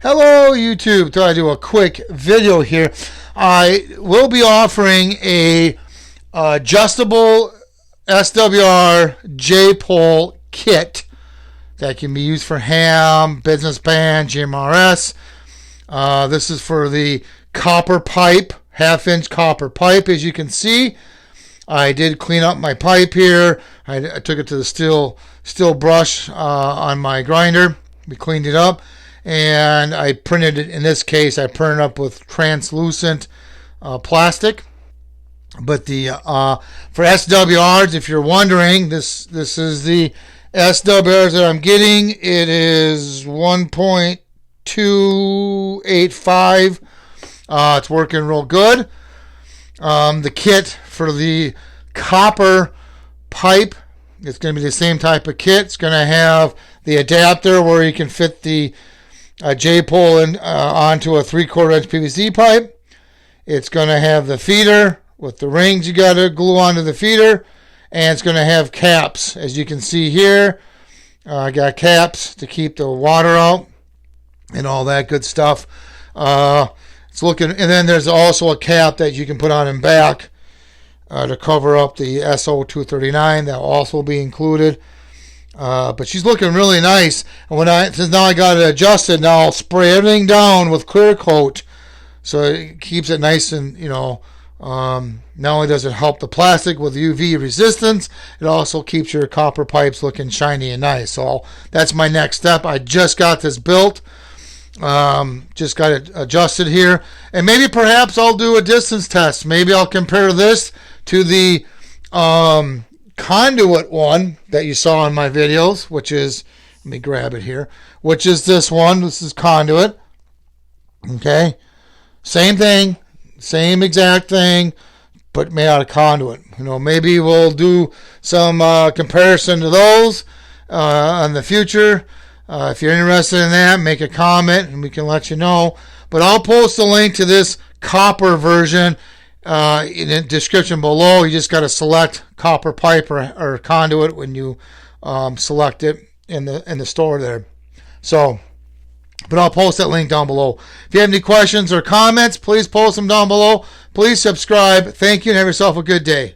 Hello YouTube, thought I'd do a quick video here. I will be offering a adjustable SWR J-pole kit that can be used for ham, business band, GMRS. This is for the copper pipe, half-inch copper pipe. As you can see, I did clean up my pipe here. I took it to the steel brush on my grinder. We cleaned it up. And I printed it, in this case, I printed up with translucent plastic. But the for SWRs, if you're wondering, this is the SWRs that I'm getting. It is 1.285. It's working real good. The kit for the copper pipe, it's going to be the same type of kit. It's going to have the adapter where you can fit the J-pole onto a 3/4 inch PVC pipe. It's going to have the feeder with the rings you got to glue onto the feeder, and it's going to have caps. As you can see here, I got caps to keep the water out and all that good stuff. It's looking, and then there's also a cap that you can put on in back to cover up the SO239. That will also be included. But she's looking really nice. And since now I got it adjusted, now I'll spray everything down with clear coat, so it keeps it nice and, not only does it help the plastic with UV resistance, it also keeps your copper pipes looking shiny and nice. So that's my next step. I just got this built. Just got it adjusted here, and maybe perhaps I'll do a distance test. Maybe I'll compare this to the conduit one that you saw in my videos, which is, let me grab it here, which is this one. This is conduit. Okay, same thing, same exact thing, but made out of conduit. Maybe we'll do some comparison to those in the future. If you're interested in that, make a comment and we can let you know. But I'll post a link to this copper version in the description below. You just got to select copper pipe or conduit when you select it in the store there. So, but I'll post that link down below. If you have any questions or comments, please post them down below. Please subscribe. Thank you, and have yourself a good day.